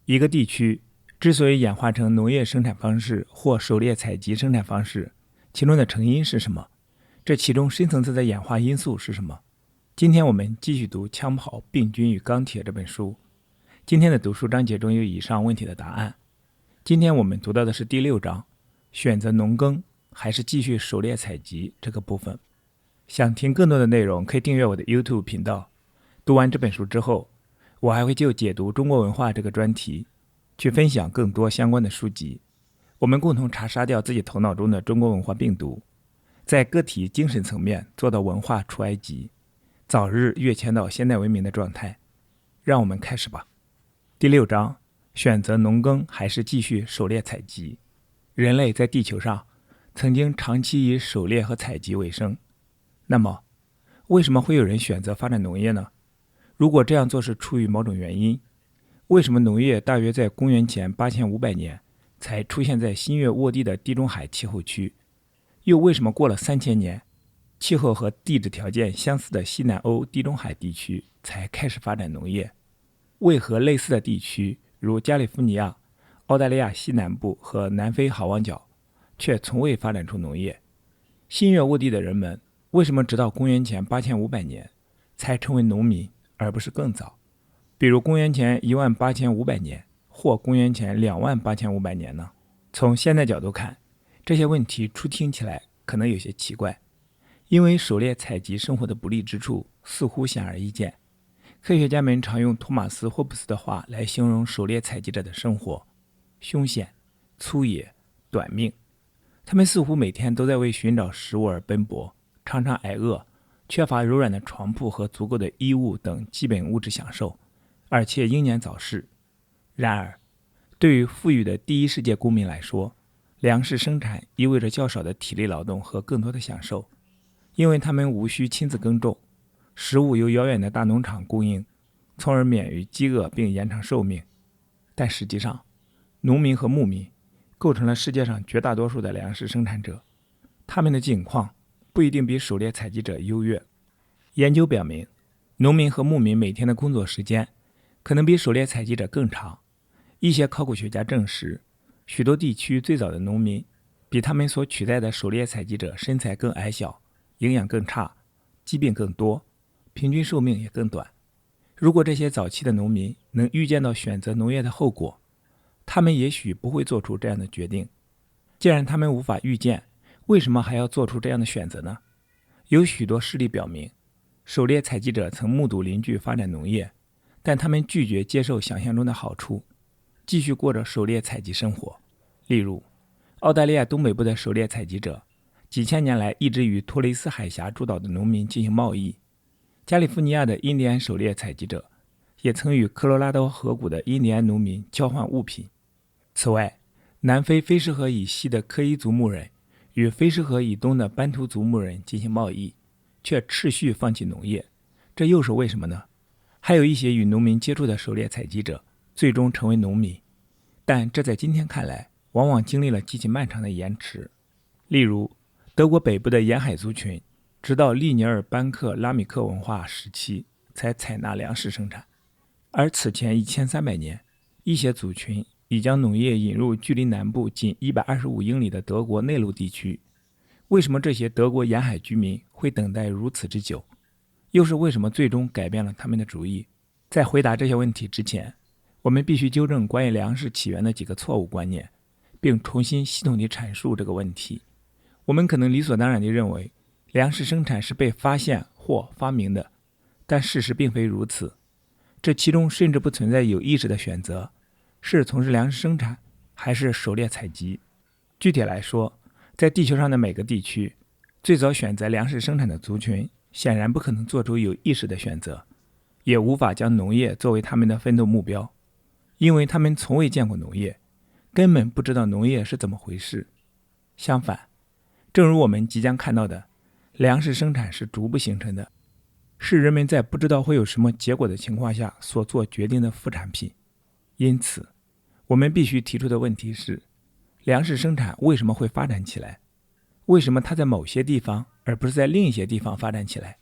一个地区之所以演化成农业生产方式或狩猎采集生产方式，其中的成因是什么？这其中深层次的演化因素是什么？今天我们继续读《枪炮、病菌与钢铁》这本书。今天的读书章节中有以上问题的答案。今天我们读到的是第6章，选择农耕还是继续狩猎采集这个部分。想听更多的内容，可以订阅我的 YouTube 频道。读完这本书之后，我还会就解读中国文化这个专题去分享更多相关的书籍，我们共同查杀掉自己头脑中的中国文化病毒，在个体精神层面做到文化出埃及，早日跃迁到现代文明的状态。让我们开始吧。第6章，选择农耕还是继续狩猎采集。人类在地球上曾经长期以狩猎和采集为生，那么为什么会有人选择发展农业呢？如果这样做是出于某种原因，为什么农业大约在公元前8500年才出现在新月沃地的地中海气候区？又为什么过了3000年，气候和地质条件相似的西南欧地中海地区才开始发展农业？为何类似的地区如加利福尼亚、澳大利亚西南部和南非好望角却从未发展出农业？新月沃地的人们为什么直到公元前8500年才成为农民，而不是更早？比如公元前18500年或公元前28500年呢？从现代角度看，这些问题初听起来可能有些奇怪，因为狩猎采集生活的不利之处似乎显而易见。科学家们常用托马斯·霍布斯的话来形容狩猎采集者的生活：凶险、粗野、短命。他们似乎每天都在为寻找食物而奔波，常常挨饿，缺乏柔软的床铺和足够的衣物等基本物质享受，而且英年早逝。然而，对于富裕的第一世界公民来说，粮食生产意味着较少的体力劳动和更多的享受，因为他们无需亲自耕种，食物由遥远的大农场供应，从而免于饥饿并延长寿命。但实际上，农民和牧民构成了世界上绝大多数的粮食生产者，他们的境况不一定比狩猎采集者优越。研究表明，农民和牧民每天的工作时间可能比狩猎采集者更长。一些考古学家证实，许多地区最早的农民比他们所取代的狩猎采集者身材更矮小，营养更差，疾病更多，平均寿命也更短。如果这些早期的农民能预见到选择农业的后果，他们也许不会做出这样的决定。既然他们无法预见，为什么还要做出这样的选择呢？有许多事例表明，狩猎采集者曾目睹邻居发展农业，但他们拒绝接受想象中的好处，继续过着狩猎采集生活。例如，澳大利亚东北部的狩猎采集者几千年来一直与托雷斯海峡诸岛的农民进行贸易。加利福尼亚的印第安狩猎采集者也曾与科罗拉多河谷的印第安农民交换物品。此外，南非菲氏河以西的科伊族牧人与菲氏河以东的班图族牧人进行贸易，却持续放弃农业，这又是为什么呢？还有一些与农民接触的狩猎采集者最终成为农民，但这在今天看来往往经历了极其漫长的延迟。例如，德国北部的沿海族群直到利尼尔班克拉米克文化时期才采纳粮食生产，而此前1300年，一些族群已将农业引入距离南部仅125英里的德国内陆地区。为什么这些德国沿海居民会等待如此之久？又是为什么最终改变了他们的主意？在回答这些问题之前，我们必须纠正关于粮食起源的几个错误观念，并重新系统地阐述这个问题。我们可能理所当然地认为粮食生产是被发现或发明的，但事实并非如此。这其中甚至不存在有意识的选择，是从事粮食生产还是狩猎采集。具体来说，在地球上的每个地区，最早选择粮食生产的族群显然不可能做出有意识的选择，也无法将农业作为他们的奋斗目标，因为他们从未见过农业，根本不知道农业是怎么回事。相反，正如我们即将看到的，粮食生产是逐步形成的，是人们在不知道会有什么结果的情况下所做决定的副产品。因此，我们必须提出的问题是，粮食生产为什么会发展起来？为什么它在某些地方而不是在另一些地方发展起来？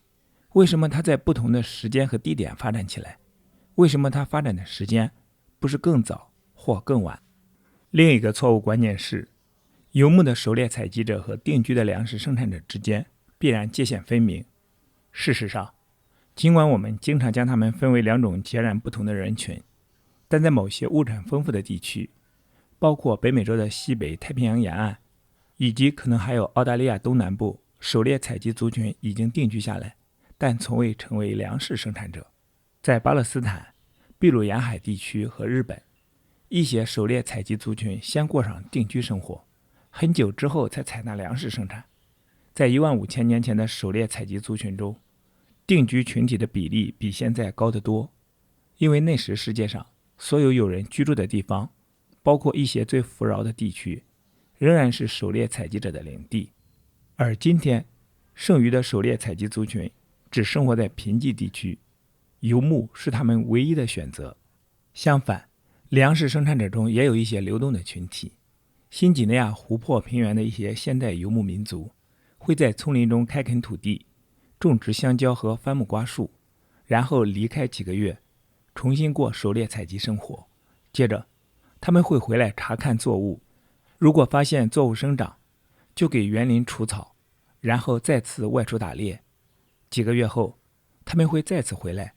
为什么它在不同的时间和地点发展起来？为什么它发展的时间不是更早或更晚。另一个错误观念是，游牧的狩猎采集者和定居的粮食生产者之间必然界限分明。事实上，尽管我们经常将它们分为两种截然不同的人群，但在某些物产丰富的地区，包括北美洲的西北太平洋沿岸，以及可能还有澳大利亚东南部，狩猎采集族群已经定居下来，但从未成为粮食生产者。在巴勒斯坦、秘鲁沿海地区和日本，一些狩猎采集族群先过上定居生活，很久之后才采纳粮食生产。在15000年前的狩猎采集族群中，定居群体的比例比现在高得多，因为那时世界上所有有人居住的地方，包括一些最富饶的地区，仍然是狩猎采集者的领地。而今天，剩余的狩猎采集族群只生活在贫瘠地区，游牧是他们唯一的选择。相反，粮食生产者中也有一些流动的群体。新几内亚湖泊平原的一些现代游牧民族会在丛林中开垦土地，种植香蕉和番木瓜树，然后离开几个月，重新过狩猎采集生活。接着他们会回来查看作物，如果发现作物生长，就给园林除草，然后再次外出打猎。几个月后，他们会再次回来，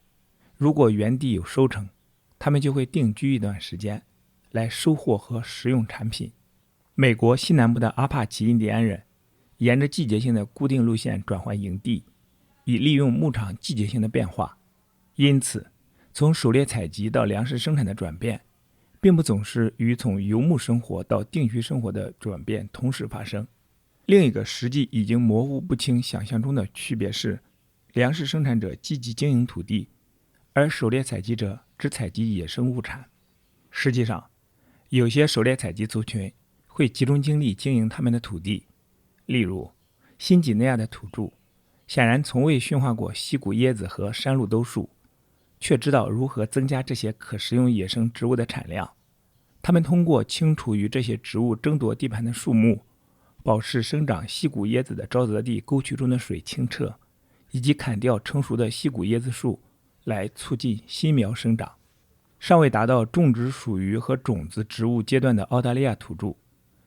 如果园地有收成，他们就会定居一段时间，来收获和食用产品。美国西南部的阿帕奇印第安人沿着季节性的固定路线转换营地，以利用牧场季节性的变化。因此，从狩猎采集到粮食生产的转变，并不总是与从游牧生活到定居生活的转变同时发生。另一个实际已经模糊不清想象中的区别是，粮食生产者积极经营土地，而狩猎采集者只采集野生物产。实际上，有些狩猎采集族群会集中精力经营他们的土地，例如新几内亚的土著显然从未驯化过西谷椰子和山鹿兜树，却知道如何增加这些可食用野生植物的产量。他们通过清除与这些植物争夺地盘的树木，保持生长西谷椰子的沼泽地沟渠中的水清澈，以及砍掉成熟的西谷椰子树来促进新苗生长。尚未达到种植属于和种子植物阶段的澳大利亚土著，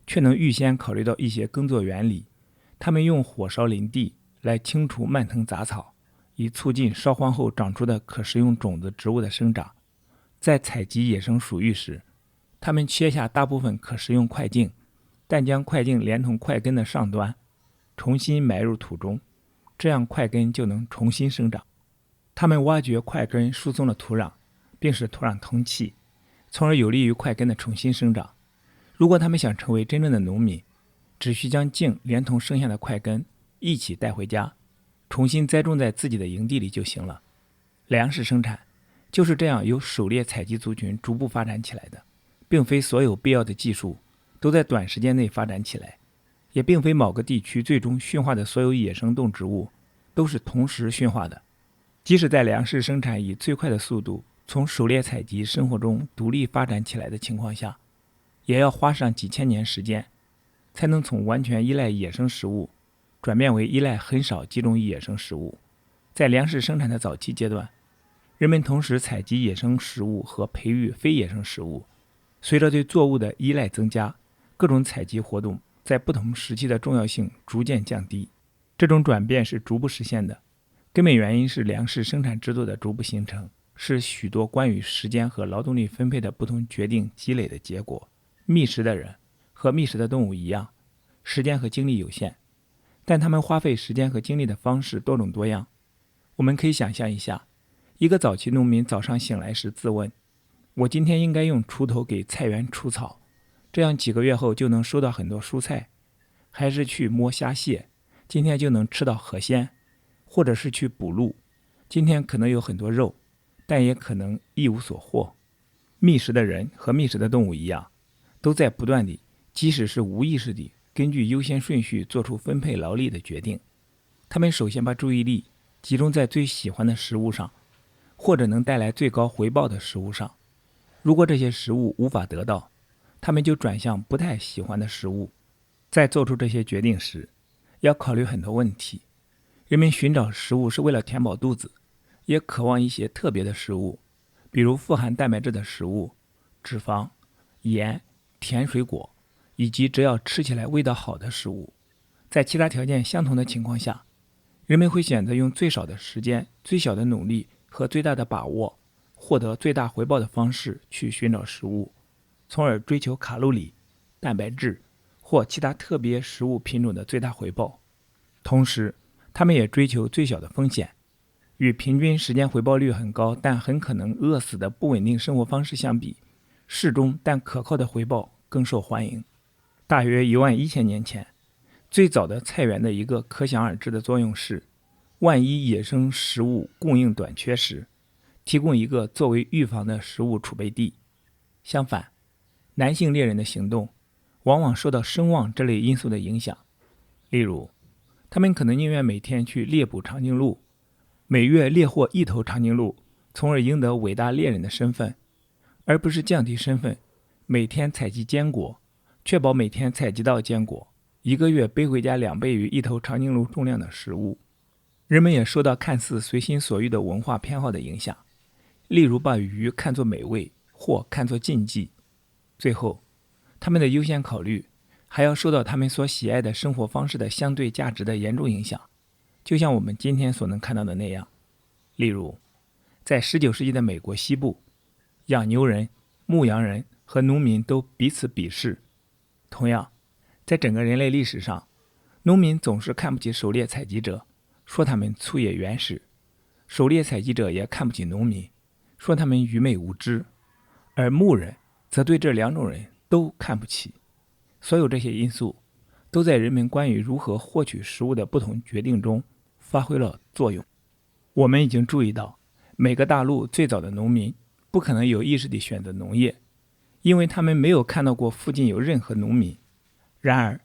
却能预先考虑到一些耕作原理。他们用火烧林地来清除蔓藤杂草，以促进烧荒后长出的可食用种子植物的生长。在采集野生鼠玉时，他们切下大部分可食用块茎，但将块茎连同块根的上端重新埋入土中，这样块根就能重新生长。他们挖掘块根，疏松了土壤，并使土壤通气，从而有利于块根的重新生长。如果他们想成为真正的农民，只需将茎连同剩下的块根一起带回家，重新栽种在自己的营地里就行了。粮食生产就是这样由狩猎采集族群逐步发展起来的，并非所有必要的技术都在短时间内发展起来，也并非某个地区最终驯化的所有野生动植物都是同时驯化的。即使在粮食生产以最快的速度从狩猎采集生活中独立发展起来的情况下，也要花上几千年时间，才能从完全依赖野生食物转变为依赖很少几种野生食物。在粮食生产的早期阶段，人们同时采集野生食物和培育非野生食物。随着对作物的依赖增加，各种采集活动在不同时期的重要性逐渐降低。这种转变是逐步实现的，根本原因是粮食生产制度的逐步形成，是许多关于时间和劳动力分配的不同决定积累的结果。觅食的人和觅食的动物一样，时间和精力有限，但他们花费时间和精力的方式多种多样。我们可以想象一下，一个早期农民早上醒来时自问，我今天应该用锄头给菜园除草，这样几个月后就能收到很多蔬菜，还是去摸虾蟹，今天就能吃到河鲜，或者是去捕鹿，今天可能有很多肉，但也可能一无所获。觅食的人和觅食的动物一样，都在不断地，即使是无意识地根据优先顺序做出分配劳力的决定。他们首先把注意力集中在最喜欢的食物上，或者能带来最高回报的食物上。如果这些食物无法得到，他们就转向不太喜欢的食物。在做出这些决定时，要考虑很多问题。人们寻找食物是为了填饱肚子，也渴望一些特别的食物，比如富含蛋白质的食物、脂肪、盐、甜水果，以及只要吃起来味道好的食物。在其他条件相同的情况下，人们会选择用最少的时间、最小的努力和最大的把握，获得最大回报的方式去寻找食物，从而追求卡路里、蛋白质或其他特别食物品种的最大回报。同时，他们也追求最小的风险。与平均时间回报率很高但很可能饿死的不稳定生活方式相比，适中但可靠的回报更受欢迎。大约11000年前，最早的菜园的一个可想而知的作用是，万一野生食物供应短缺时，提供一个作为预防的食物储备地。相反，男性猎人的行动往往受到声望这类因素的影响，例如，他们可能宁愿每天去猎捕长颈鹿，每月猎获1头长颈鹿，从而赢得伟大猎人的身份，而不是降低身份，每天采集坚果，确保每天采集到坚果，1个月背回家2倍于1头长颈鹿重量的食物。人们也受到看似随心所欲的文化偏好的影响，例如把鱼看作美味或看作禁忌。最后，他们的优先考虑还要受到他们所喜爱的生活方式的相对价值的严重影响，就像我们今天所能看到的那样。例如，在19世纪的美国西部，养牛人、牧羊人和农民都彼此鄙视。同样，在整个人类历史上，农民总是看不起狩猎采集者，说他们粗野原始；狩猎采集者也看不起农民，说他们愚昧无知，而牧人则对这2种人都看不起。所有这些因素都在人们关于如何获取食物的不同决定中发挥了作用。我们已经注意到，每个大陆最早的农民不可能有意识地选择农业，因为他们没有看到过附近有任何农民。然而，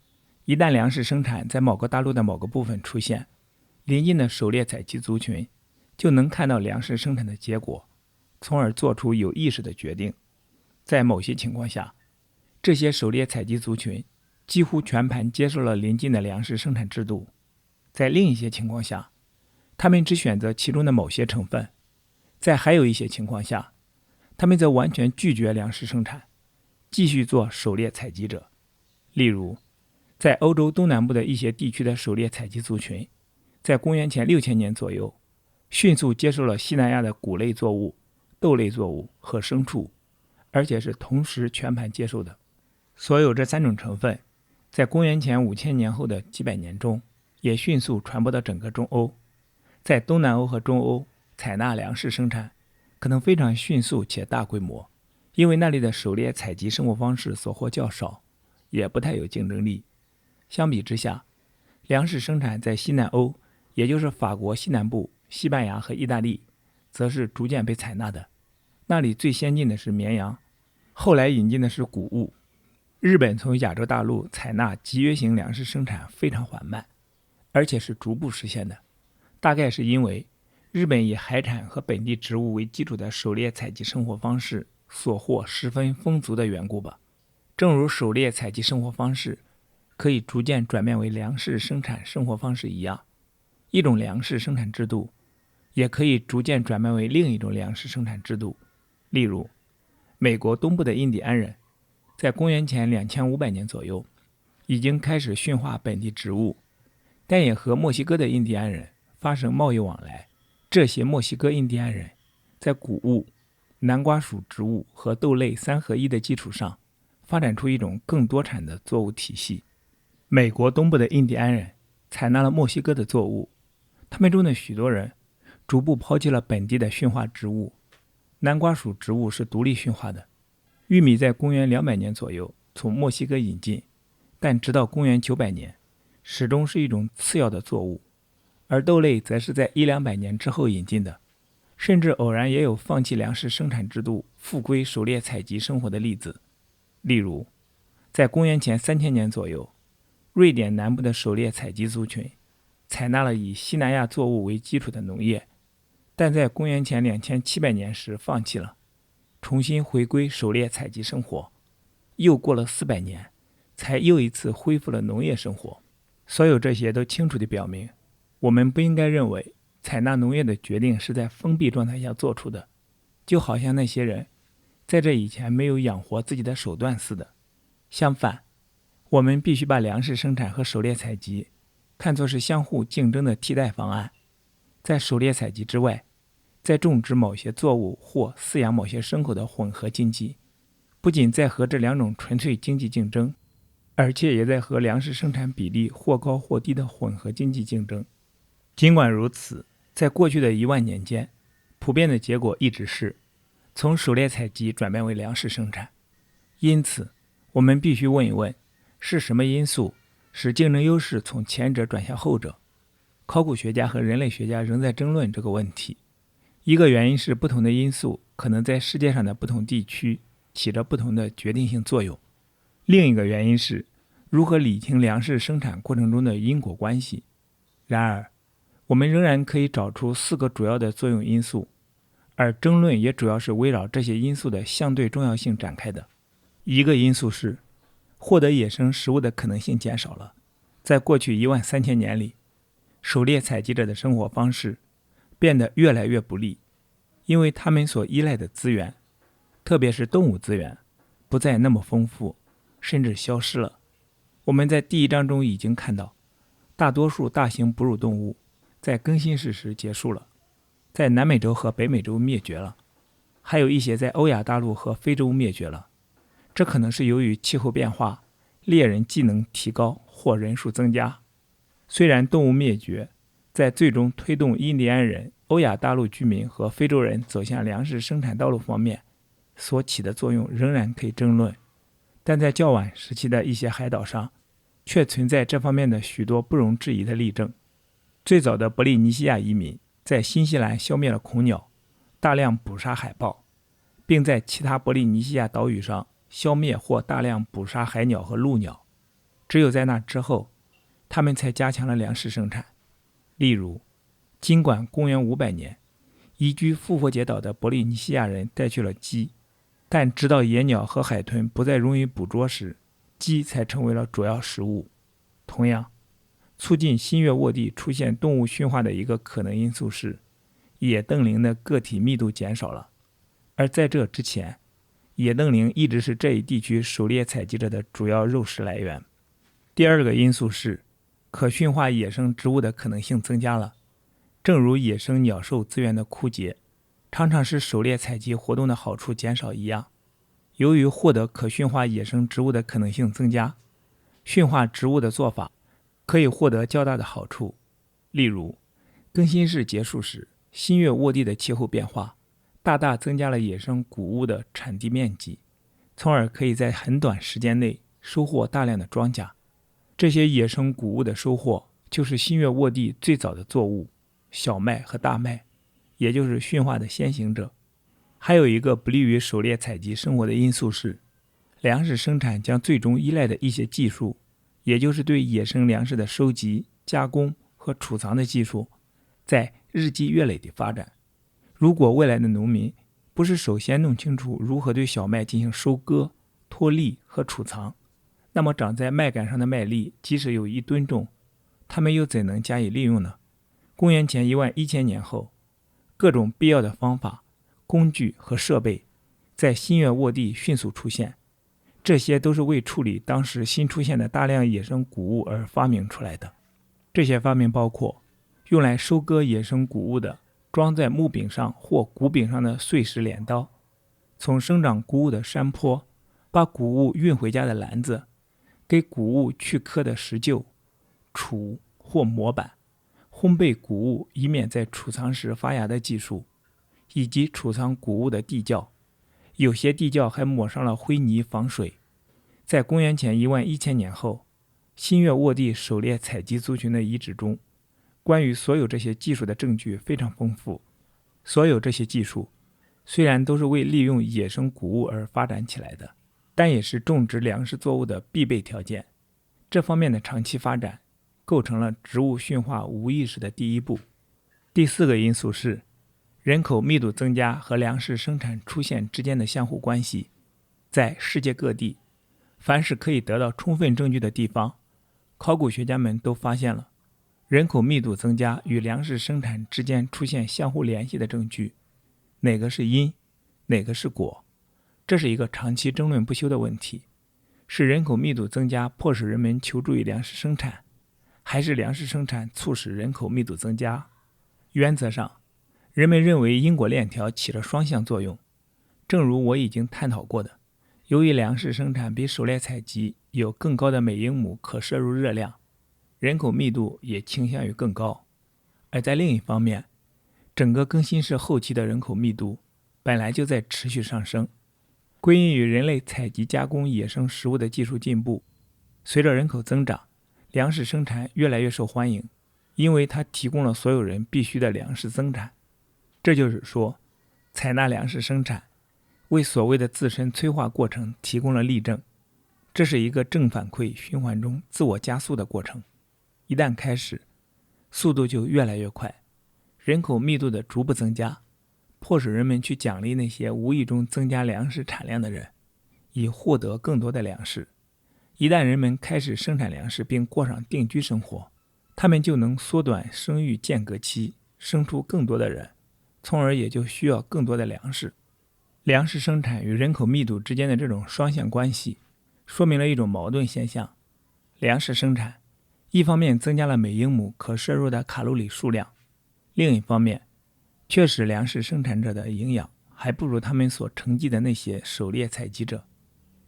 一旦粮食生产在某个大陆的某个部分出现，邻近的狩猎采集族群就能看到粮食生产的结果，从而做出有意识的决定。在某些情况下，这些狩猎采集族群几乎全盘接受了邻近的粮食生产制度。在另一些情况下，他们只选择其中的某些成分。在还有一些情况下，他们则完全拒绝粮食生产，继续做狩猎采集者。例如，在欧洲东南部的一些地区的狩猎采集族群，在公元前6000年左右，迅速接受了西南亚的谷类作物、豆类作物和牲畜，而且是同时全盘接受的。所有这3种成分，在公元前5000年后的几百年中，也迅速传播到整个中欧。在东南欧和中欧，采纳粮食生产可能非常迅速且大规模，因为那里的狩猎采集生活方式所获较少，也不太有竞争力。相比之下，粮食生产在西南欧，也就是法国西南部、西班牙和意大利，则是逐渐被采纳的。那里最先进的是绵羊，后来引进的是谷物。日本从亚洲大陆采纳集约型粮食生产非常缓慢，而且是逐步实现的，大概是因为日本以海产和本地植物为基础的狩猎采集生活方式所获十分丰足的缘故吧。正如狩猎采集生活方式可以逐渐转变为粮食生产生活方式一样，一种粮食生产制度也可以逐渐转变为另一种粮食生产制度。例如，美国东部的印第安人在公元前2500年左右已经开始驯化本地植物，但也和墨西哥的印第安人发生贸易往来。这些墨西哥印第安人在谷物、南瓜属植物和豆类3合1的基础上，发展出一种更多产的作物体系。美国东部的印第安人采纳了墨西哥的作物，他们中的许多人逐步抛弃了本地的驯化植物。南瓜属植物是独立驯化的，玉米在公元200年左右从墨西哥引进，但直到公元900年始终是一种次要的作物，而豆类则是在100-200年之后引进的。甚至偶然也有放弃粮食生产制度复归狩猎采集生活的例子。例如，在公元前3000年左右，瑞典南部的狩猎采集族群采纳了以西南亚作物为基础的农业，但在公元前2700年时放弃了，重新回归狩猎采集生活。又过了400年，才又一次恢复了农业生活。所有这些都清楚地表明，我们不应该认为采纳农业的决定是在封闭状态下做出的，就好像那些人在这以前没有养活自己的手段似的。相反，我们必须把粮食生产和狩猎采集看作是相互竞争的替代方案。在狩猎采集之外，在种植某些作物或饲养某些牲口的混合经济，不仅在和这两种纯粹经济竞争，而且也在和粮食生产比例或高或低的混合经济竞争。尽管如此，在过去的10000年间，普遍的结果一直是从狩猎采集转变为粮食生产。因此，我们必须问一问，是什么因素使竞争优势从前者转向后者？考古学家和人类学家仍在争论这个问题。一个原因是不同的因素可能在世界上的不同地区起着不同的决定性作用。另一个原因是如何理清粮食生产过程中的因果关系。然而，我们仍然可以找出4个主要的作用因素，而争论也主要是围绕这些因素的相对重要性展开的。一个因素是获得野生食物的可能性减少了。在过去13000年里，狩猎采集者的生活方式变得越来越不利，因为他们所依赖的资源，特别是动物资源，不再那么丰富，甚至消失了。我们在第1章中已经看到，大多数大型哺乳动物在更新世时结束了，在南美洲和北美洲灭绝了，还有一些在欧亚大陆和非洲灭绝了。这可能是由于气候变化、猎人技能提高或人数增加。虽然动物灭绝在最终推动印第安人、欧亚大陆居民和非洲人走向粮食生产道路方面所起的作用仍然可以争论，但在较晚时期的一些海岛上却存在这方面的许多不容置疑的例证。最早的波利尼西亚移民在新西兰消灭了恐鸟，大量捕杀海豹，并在其他波利尼西亚岛屿上消灭或大量捕杀海鸟和鹭鸟。只有在那之后，他们才加强了粮食生产。例如，尽管公元500年移居复活节岛的波利尼西亚人带去了鸡，但直到野鸟和海豚不再容易捕捉时，鸡才成为了主要食物。同样，促进新月沃地出现动物驯化的一个可能因素是野瞪羚的个体密度减少了，而在这之前，野瞪羚一直是这一地区狩猎采集者的主要肉食来源。第2个因素是可驯化野生植物的可能性增加了。正如野生鸟兽资源的枯竭常常使狩猎采集活动的好处减少一样，由于获得可驯化野生植物的可能性增加，驯化植物的做法可以获得较大的好处。例如，更新世结束时，新月沃地的气候变化大大增加了野生谷物的产地面积，从而可以在很短时间内收获大量的庄稼。这些野生谷物的收获就是新月沃地最早的作物小麦和大麦，也就是驯化的先行者。还有一个不利于狩猎采集生活的因素是，粮食生产将最终依赖的一些技术，也就是对野生粮食的收集、加工和储藏的技术，在日积月累地发展。如果未来的农民不是首先弄清楚如何对小麦进行收割、脱粒和储藏，那么长在麦秆上的麦粒即使有1吨重，他们又怎能加以利用呢？公元前11000年后，各种必要的方法、工具和设备在新月沃地迅速出现，这些都是为处理当时新出现的大量野生谷物而发明出来的。这些发明包括用来收割野生谷物的装在木柄上或谷柄上的碎石镰刀，从生长谷物的山坡把谷物运回家的篮子，给谷物去壳的石臼、杵或模板，烘焙谷物以免在储藏时发芽的技术，以及储藏谷物的地窖。有些地窖还抹上了灰泥防水。在公元前11000年后，新月沃地狩猎采集族群的遗址中，关于所有这些技术的证据非常丰富。所有这些技术虽然都是为利用野生谷物而发展起来的，但也是种植粮食作物的必备条件。这方面的长期发展构成了植物驯化无意识的第一步。第4个因素是人口密度增加和粮食生产出现之间的相互关系。在世界各地，凡是可以得到充分证据的地方，考古学家们都发现了人口密度增加与粮食生产之间出现相互联系的证据。哪个是因，哪个是果？这是一个长期争论不休的问题，是人口密度增加迫使人们求助于粮食生产，还是粮食生产促使人口密度增加？原则上，人们认为因果链条起了双向作用。正如我已经探讨过的，由于粮食生产比狩猎采集有更高的每英亩可摄入热量，人口密度也倾向于更高。而在另一方面，整个更新世后期的人口密度本来就在持续上升，归因于人类采集加工野生食物的技术进步。随着人口增长，粮食生产越来越受欢迎，因为它提供了所有人必须的粮食增产。这就是说，采纳粮食生产为所谓的自身催化过程提供了例证。这是一个正反馈循环中自我加速的过程，一旦开始，速度就越来越快。人口密度的逐步增加，迫使人们去奖励那些无意中增加粮食产量的人，以获得更多的粮食。一旦人们开始生产粮食并过上定居生活，他们就能缩短生育间隔期，生出更多的人，从而也就需要更多的粮食。粮食生产与人口密度之间的这种双向关系，说明了一种矛盾现象。粮食生产一方面增加了每英亩可摄入的卡路里数量，另一方面却使粮食生产者的营养还不如他们所承继的那些狩猎采集者。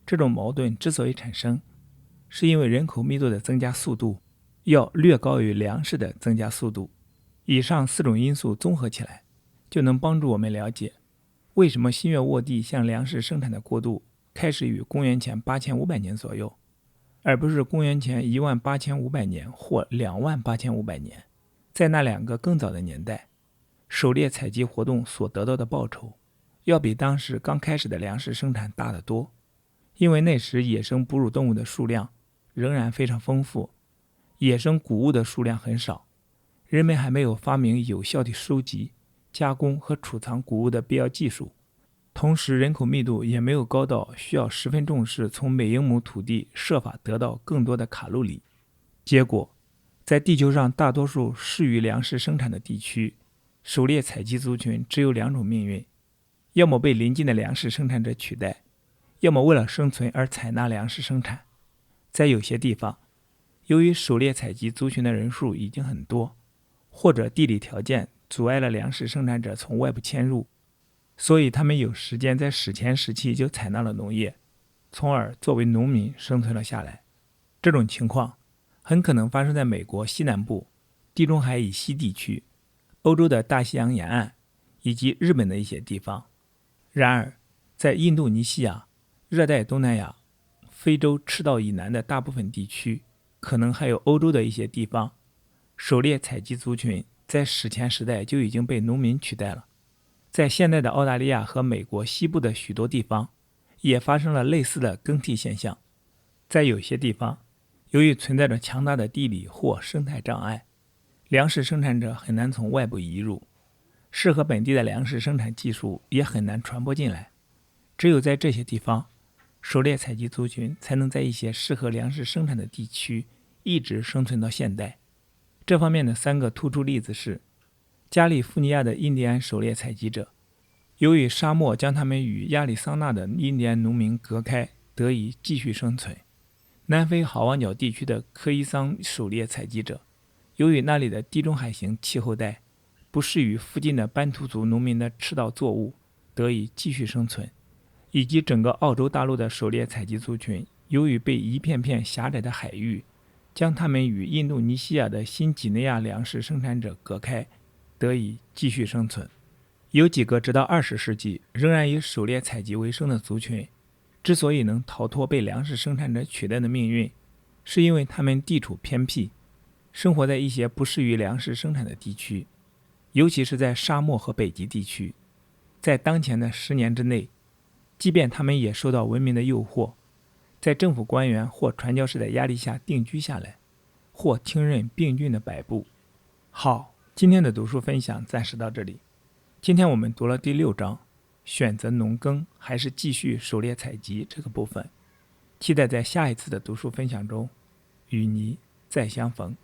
这种矛盾之所以产生，是因为人口密度的增加速度要略高于粮食的增加速度。以上4种因素综合起来，就能帮助我们了解为什么新月沃地向粮食生产的过渡开始于公元前8500年左右，而不是公元前18500年或28500年。在那2个更早的年代，狩猎采集活动所得到的报酬要比当时刚开始的粮食生产大得多，因为那时野生哺乳动物的数量仍然非常丰富，野生谷物的数量很少，人们还没有发明有效的收集、加工和储藏谷物的必要技术，同时人口密度也没有高到需要十分重视从每英亩土地设法得到更多的卡路里。结果，在地球上大多数适于粮食生产的地区，狩猎采集族群只有2种命运，要么被邻近的粮食生产者取代，要么为了生存而采纳粮食生产。在有些地方，由于狩猎采集族群的人数已经很多，或者地理条件阻碍了粮食生产者从外部迁入，所以他们有时间在史前时期就采纳了农业，从而作为农民生存了下来。这种情况很可能发生在美国西南部、地中海以西地区、欧洲的大西洋沿岸以及日本的一些地方。然而，在印度尼西亚、热带东南亚、非洲赤道以南的大部分地区，可能还有欧洲的一些地方，狩猎采集族群在史前时代就已经被农民取代了。在现代的澳大利亚和美国西部的许多地方，也发生了类似的更替现象。在有些地方，由于存在着强大的地理或生态障碍，粮食生产者很难从外部移入，适合本地的粮食生产技术也很难传播进来。只有在这些地方，狩猎采集族群才能在一些适合粮食生产的地区一直生存到现代。这方面的3个突出例子是：加利福尼亚的印第安狩猎采集者，由于沙漠将他们与亚利桑那的印第安农民隔开，得以继续生存；南非好望角地区的科伊桑狩猎采集者，由于那里的地中海型气候带不适于附近的班图族农民的吃到作物，得以继续生存；以及整个澳洲大陆的狩猎采集族群，由于被一片片狭窄的海域将他们与印度尼西亚的新几内亚粮食生产者隔开，得以继续生存。有几个直到20世纪仍然以狩猎采集为生的族群，之所以能逃脱被粮食生产者取代的命运，是因为他们地处偏僻，生活在一些不适于粮食生产的地区，尤其是在沙漠和北极地区。在当前的10年之内，即便他们也受到文明的诱惑，在政府官员或传教士的压力下定居下来，或听任病菌的摆布。好，今天的读书分享暂时到这里。今天我们读了第6章，选择农耕还是继续狩猎采集这个部分。期待在下一次的读书分享中与你再相逢。